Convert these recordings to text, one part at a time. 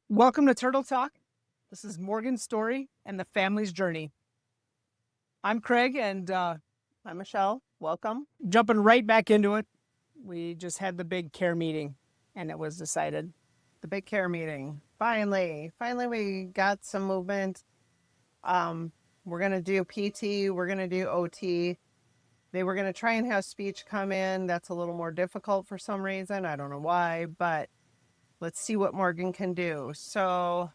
Welcome to Turtle Talk. This is Morgan's story and the family's journey. I'm Craig, and I'm Michelle. Welcome. jumping right back into it. We just had the big care meeting, and it was decided. The big care meeting. Finally, we got some movement. We're going to do PT. We're going to do OT. They were going to try and have speech come in. That's a little more difficult for some reason. I don't know why, but let's see what Morgan can do. So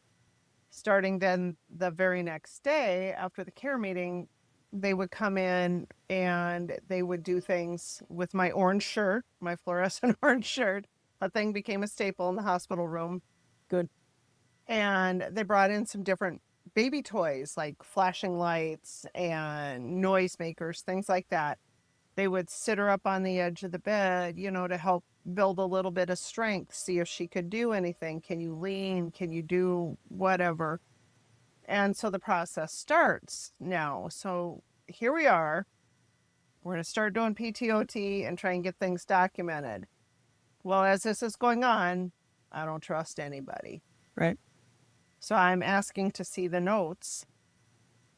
starting then the very next day after the care meeting, they would come in and they would do things with my orange shirt, my fluorescent orange shirt. That thing became a staple in the hospital room. Good. And they brought in some different baby toys like flashing lights and noisemakers, things like that. They would sit her up on the edge of the bed, to help build a little bit of strength, see if she could do anything. Can you lean? Can you do whatever? And so the process starts now. So here we are. We're going to start doing PTOT and try and get things documented. Well, as this is going on, I don't trust anybody. Right. So I'm asking to see the notes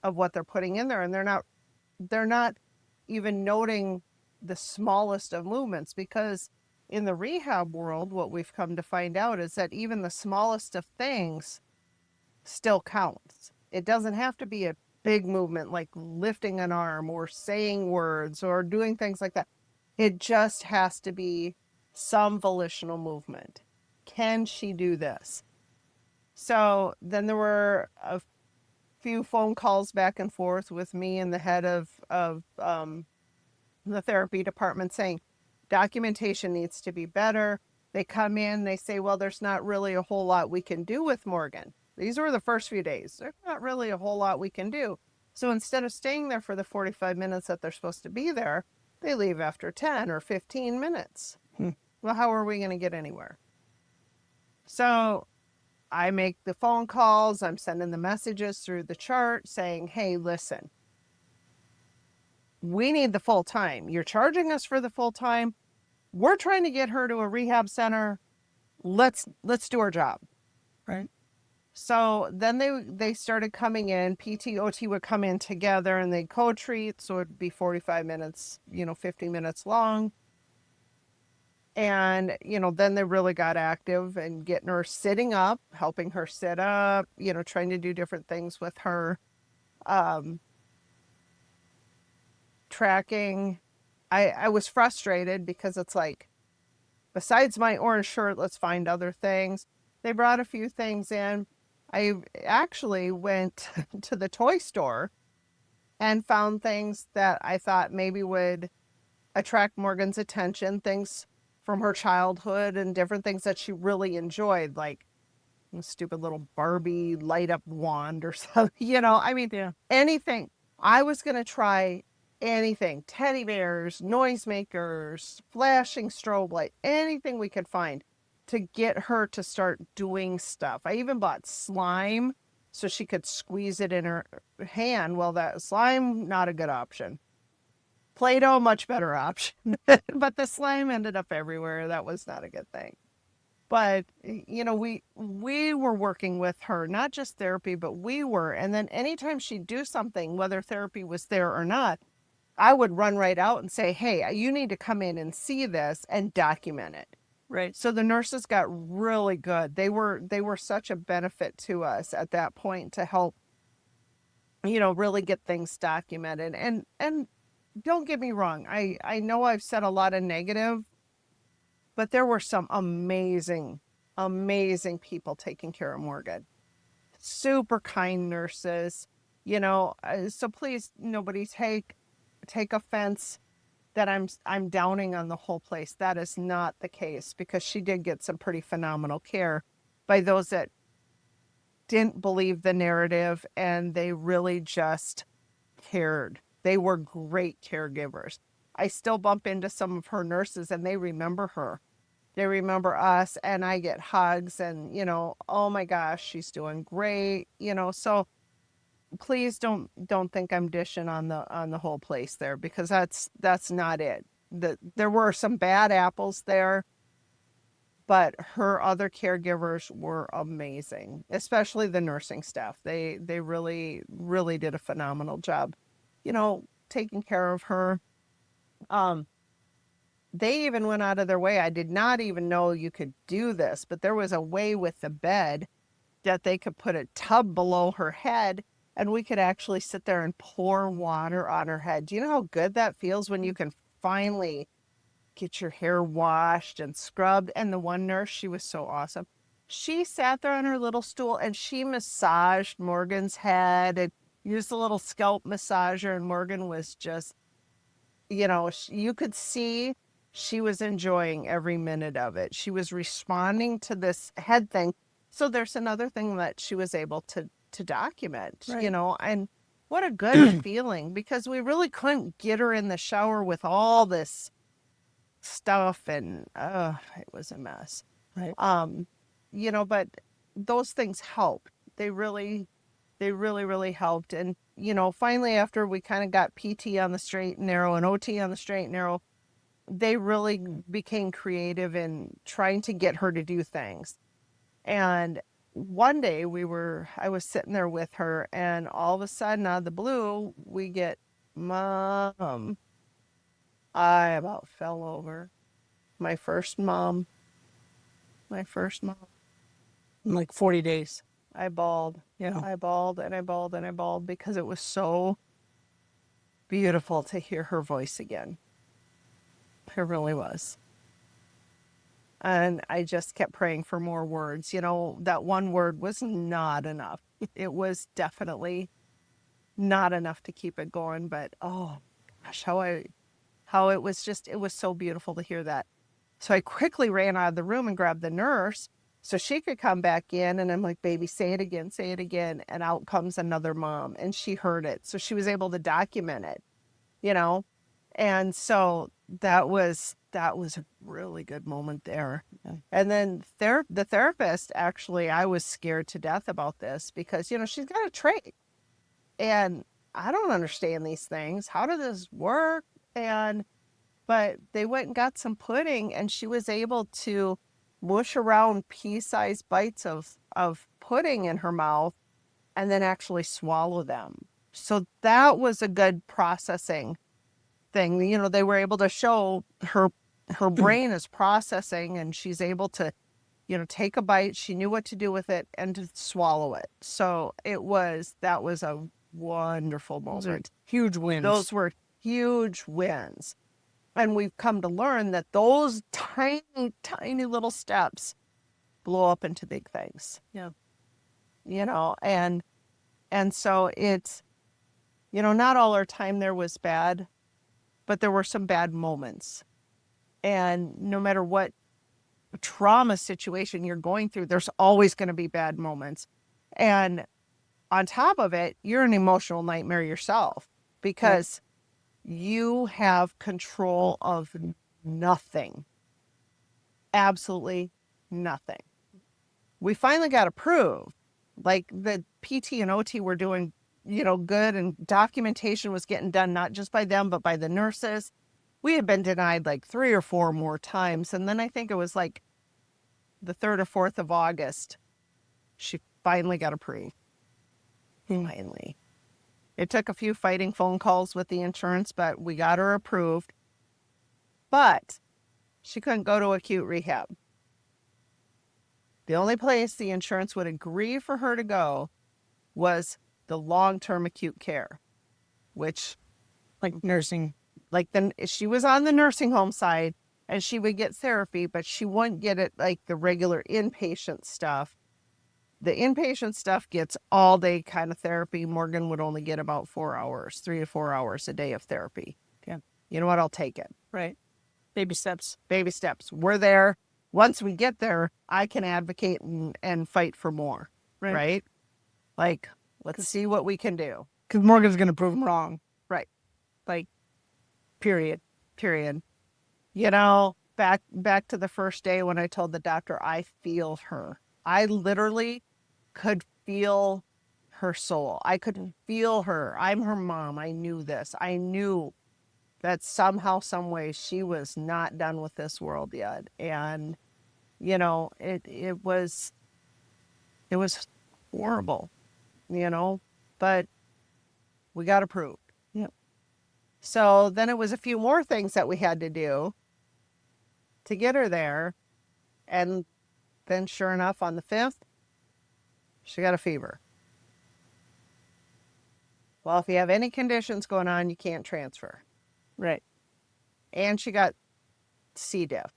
of what they're putting in there. And they're not even noting the smallest of movements, because in the rehab world, what we've come to find out is that even the smallest of things still counts. It doesn't have to be a big movement like lifting an arm or saying words or doing things like that. It just has to be some volitional movement. Can she do this? So then there were a few phone calls back and forth with me and the head of the therapy department saying documentation needs to be better. They come in, they say, well, there's not really a whole lot we can do with Morgan. These were the first few days. There's not really a whole lot we can do. So instead of staying there for the 45 minutes that they're supposed to be there, they leave after 10 or 15 minutes. Well, how are we going to get anywhere? So I make the phone calls. I'm sending the messages through the chart saying, hey, listen, we need the full time. You're charging us for the full time. We're trying to get her to a rehab center. Let's do our job. Right. So then they started coming in. PT, OT would come in together and they'd co-treat. So it'd be 45 minutes, 50 minutes long. And, then they really got active and getting her sitting up, helping her sit up, trying to do different things with her. Tracking. I was frustrated because it's like, besides my orange shirt, let's find other things. They brought a few things in. I actually went to the toy store and found things that I thought maybe would attract Morgan's attention, things from her childhood and different things that she really enjoyed, like a stupid little Barbie light up wand or something, Yeah. anything. I was going to try anything, teddy bears, noisemakers, flashing strobe light, anything we could find to get her to start doing stuff. I even bought slime so she could squeeze it in her hand. Well, that slime, not a good option. Play-Doh, much better option. But the slime ended up everywhere. That was not a good thing. But, we were working with her, not just therapy, but we were. And then anytime she'd do something, whether therapy was there or not, I would run right out and say, hey, you need to come in and see this and document it. Right. So the nurses got really good. They were such a benefit to us at that point to help, really get things documented. And don't get me wrong. I know I've said a lot of negative, but there were some amazing, amazing people taking care of Morgan. Super kind nurses, so please nobody take offense that I'm downing on the whole place. That is not the case, because she did get some pretty phenomenal care by those that didn't believe the narrative and they really just cared. They were great caregivers. I still bump into some of her nurses and they remember her. They remember us, and I get hugs and, oh my gosh, she's doing great, so please don't think I'm dishing on the whole place there, because that's not it. There were some bad apples there, but her other caregivers were amazing, especially the nursing staff. They really, really did a phenomenal job, taking care of her. Um, they even went out of their way. I did not even know you could do this, but there was a way with the bed that they could put a tub below her head and we could actually sit there and pour water on her head. Do you know how good that feels when you can finally get your hair washed and scrubbed? And the one nurse, she was so awesome. She sat there on her little stool and she massaged Morgan's head and used a little scalp massager. And Morgan was just, you could see she was enjoying every minute of it. She was responding to this head thing. So there's another thing that she was able to document, Right. And what a good feeling, because we really couldn't get her in the shower with all this stuff, and it was a mess. Right. But those things helped. They really, really helped. And, finally, after we kind of got PT on the straight and narrow and OT on the straight and narrow, they really became creative in trying to get her to do things. And one day I was sitting there with her, and all of a sudden out of the blue, we get, Mom. I about fell over. My first mom. In like 40 days. I bawled. Yeah. I bawled and I bawled and I bawled because it was so beautiful to hear her voice again. It really was. And I just kept praying for more words. That one word was not enough. It was definitely not enough to keep it going. But oh gosh, how it was so beautiful to hear that. So I quickly ran out of the room and grabbed the nurse so she could come back in. And I'm like, baby, say it again, say it again. And out comes another mom, and she heard it. So she was able to document it, And so that was a really good moment there. Yeah. And then the therapist, actually, I was scared to death about this because, she's got a trach. And I don't understand these things. How does this work? But they went and got some pudding, and she was able to mush around pea-sized bites of pudding in her mouth and then actually swallow them. So that was a good processing thing. They were able to show her brain is processing, and she's able to, take a bite. She knew what to do with it and to swallow it. So that was a wonderful moment. Those are huge wins. Those were huge wins. And we've come to learn that those tiny, tiny little steps blow up into big things. Yeah. And so it's, not all our time there was bad, but there were some bad moments. And no matter what trauma situation you're going through, there's always going to be bad moments. And on top of it, you're an emotional nightmare yourself because you have control of nothing. Absolutely nothing. We finally got approved. Like the PT and OT were doing, good, and documentation was getting done, not just by them, but by the nurses. We had been denied like 3 or 4 more times. And then I think it was like the 3rd or 4th of August, she finally got approved. Finally. It took a few fighting phone calls with the insurance, but we got her approved. But she couldn't go to acute rehab. The only place the insurance would agree for her to go was the long-term acute care, which, like nursing. She was on the nursing home side, and she would get therapy, but she wouldn't get it like the regular inpatient stuff. The inpatient stuff gets all day kind of therapy. Morgan would only get about 4 hours, 3 to 4 hours a day of therapy. Yeah. You know what? I'll take it. Right. Baby steps. Baby steps. We're there. Once we get there, I can advocate and fight for more. Right? Like, let's see what we can do. Because Morgan's going to prove them wrong. Right. Like, period. Back to the first day when I told the doctor, I feel her. I literally could feel her soul. I could feel her. I'm her mom. I knew this. I knew that somehow, some way, she was not done with this world yet. And You know, it was horrible, you know, but we got approved. Yep. So then it was a few more things that we had to do to get her there. And then sure enough, on the 5th, she got a fever. Well, if you have any conditions going on, you can't transfer. Right. And she got C. diff.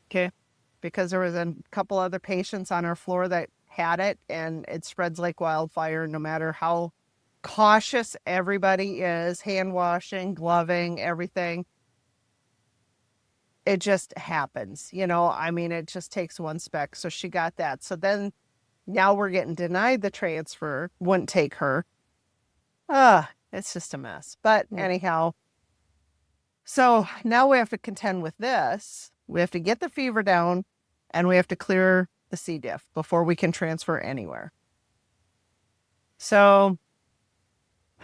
Okay. Because there was a couple other patients on our floor that had it, and it spreads like wildfire no matter how cautious everybody is, hand washing, gloving, everything. It just happens, you know. I mean, it just takes one speck. So she got that. So then now we're getting denied the transfer, wouldn't take her. It's just a mess. But anyhow, so now we have to contend with this. We have to get the fever down, and we have to clear the C. diff before we can transfer anywhere. So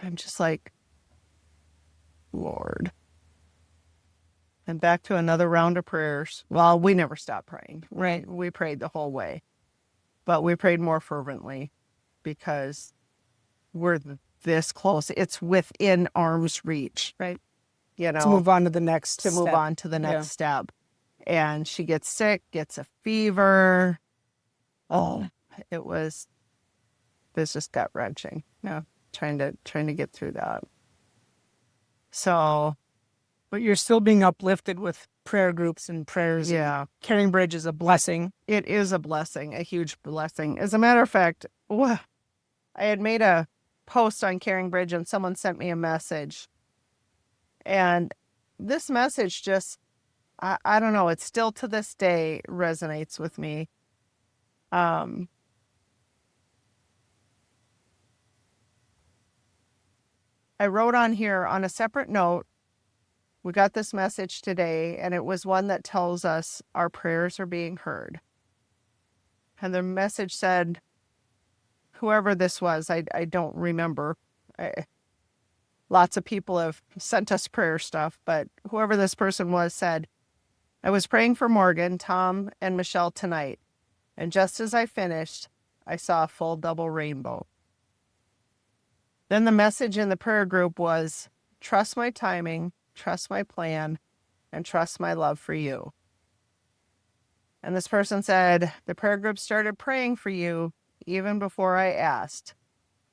I'm just like, Lord. And back to another round of prayers. Well, we never stopped praying. Right. We prayed the whole way. But we prayed more fervently because we're this close. It's within arm's reach. Right. You know, To move on to the next to move step. on to the next step. And she gets sick, gets a fever. Oh, it was just gut wrenching. Yeah. Trying to get through that. So, But you're still being uplifted with prayer groups and prayers. yeah, Caring Bridge is a blessing. it is a blessing, a huge blessing. As a matter of fact, I had made a post on Caring Bridge and someone sent me a message. And this message just, I don't know, it still to this day resonates with me. I wrote on here on a separate note, we got this message today, and it was one that tells us our prayers are being heard. And the message said, whoever this was, I don't remember. Lots of people have sent us prayer stuff, but whoever this person was said, I was praying for Morgan, Tom, and Michelle tonight, and just as I finished, I saw a full double rainbow. Then the message in the prayer group was, trust my timing, trust my plan, and trust my love for you. And this person said, the prayer group started praying for you even before I asked,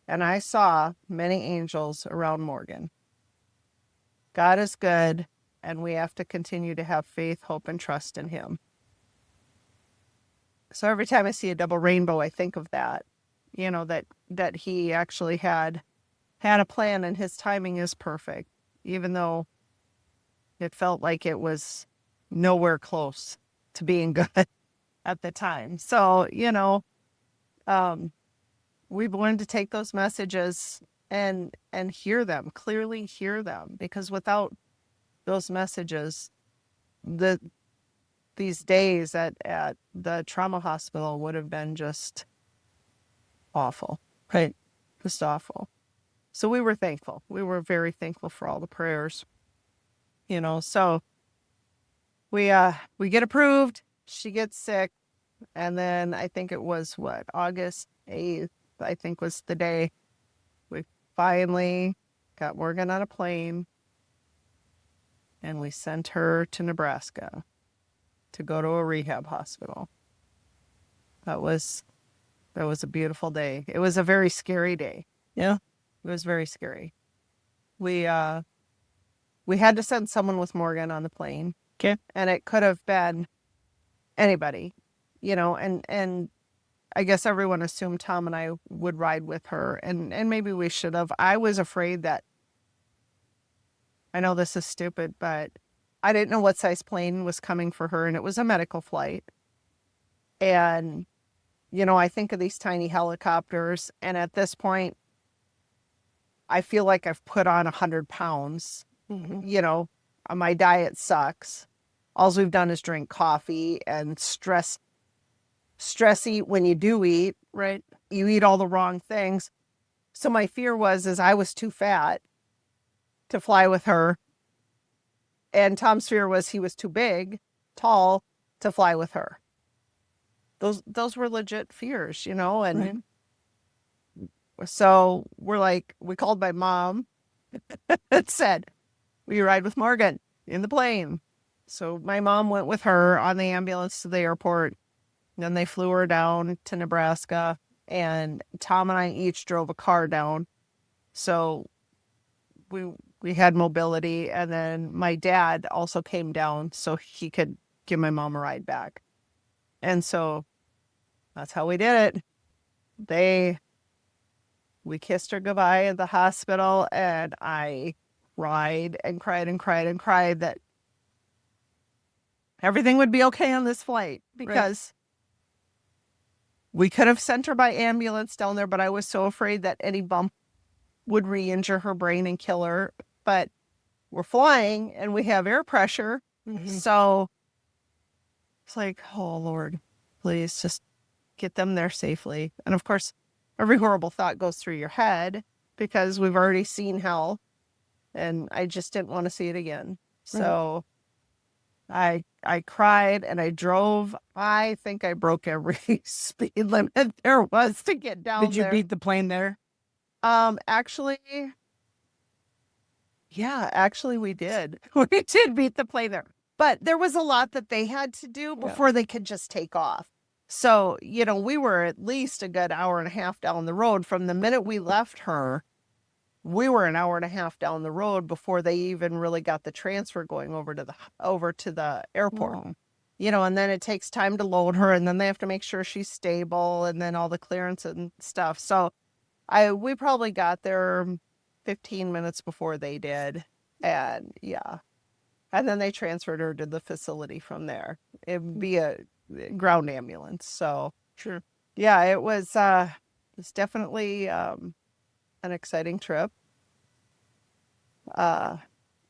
and I saw many angels around Morgan. God is good, and we have to continue to have faith, hope, and trust in him. So every time I see a double rainbow, I think of that, you know, that he actually had a plan, and his timing is perfect, even though it felt like it was nowhere close to being good at the time. So, you know, we've learned to take those messages and hear them, clearly hear them, because without those messages, these days at the trauma hospital would have been just awful. Right. Just awful. So we were thankful. We were very thankful for all the prayers. You know, so we get approved, she gets sick, and then I think it was August 8th, I think was the day we finally got Morgan on a plane, and we sent her to Nebraska to go to a rehab hospital. That was a beautiful day. It was a very scary day. Yeah. It was very scary. We had to send someone with Morgan on the plane. Okay. And it could have been anybody, you know, and I guess everyone assumed Tom and I would ride with her, and maybe we should have. I was afraid that, I know this is stupid, but I didn't know what size plane was coming for her, and it was a medical flight. And, you know, I think of these tiny helicopters, and at this point, I feel like I've put on 100 pounds. Mm-hmm. You know, my diet sucks. All we've done is drink coffee and stress eat when you do eat, right? You eat all the wrong things. So my fear was I was too fat to fly with her. And Tom's fear was he was too big, tall to fly with her. those were legit fears, you know, and Right. so we called my mom and said, "Will you ride with Morgan in the plane?" So my mom went with her on the ambulance to the airport. Then they flew her down to Nebraska, and Tom and I each drove a car down. So we we had mobility, and then my dad also came down so he could give my mom a ride back. And so that's how we did it. We kissed her goodbye at the hospital, and I cried and cried and cried and cried that everything would be okay on this flight, because we could have sent her by ambulance down there, but I was so afraid that any bump would re-injure her brain and kill her. But we're flying and we have air pressure. So it's like, oh Lord, please just get them there safely. And of course, every horrible thought goes through your head because we've already seen hell, and I just didn't want to see it again. So I cried and I drove. I think I broke every speed limit there was to get down there. Did you beat the plane there? Actually, yeah, actually we did. We did beat the plane there. But there was a lot that they had to do before they could just take off. So, you know, we were at least a good hour and a half down the road. From the minute we left her, we were an hour and a half down the road before they even really got the transfer going over to the airport. Oh. You know, and then it takes time to load her, and then they have to make sure she's stable, and then all the clearance and stuff. So we probably got there 15 minutes before they did. And yeah. And then they transferred her to the facility from there. It'd be a ground ambulance. So Sure. yeah, it was definitely an exciting trip. I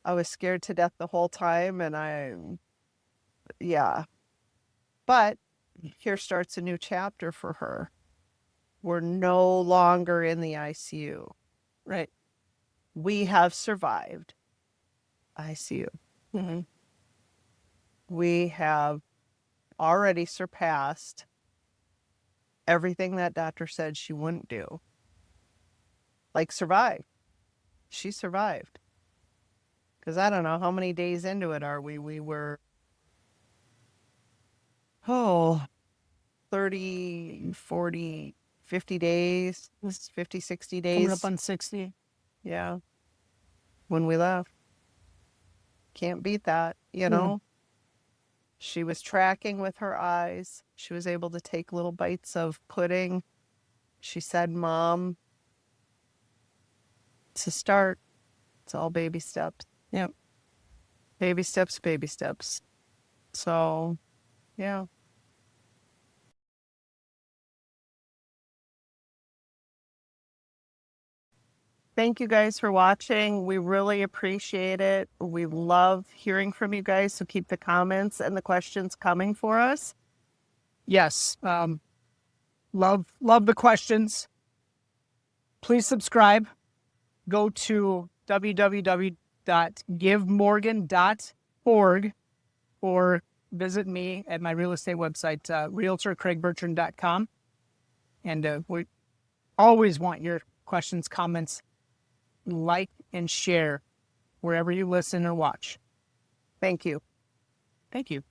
was scared to death the whole time, and yeah. But here starts a new chapter for her. We're no longer in the ICU. Right. We have survived ICU. We have already surpassed everything that doctor said she wouldn't do. Like, survive. She survived. Because I don't know how many days into it are we. We were, 30, 40, 50 days, 50, 60 days. Coming up on 60. Yeah. When we left. Can't beat that, you know? She was tracking with her eyes. She was able to take little bites of pudding. She said, "Mom, it's a start. It's all baby steps." Yep. Baby steps, baby steps. So, yeah. Thank you guys for watching. We really appreciate it. We love hearing from you guys, so keep the comments and the questions coming for us. Yes. Love the questions. Please subscribe. Go to www.givemorgan.org or visit me at my real estate website, realtorcraigbertrand.com. And we always want your questions, comments, like, and share wherever you listen or watch. Thank you. Thank you.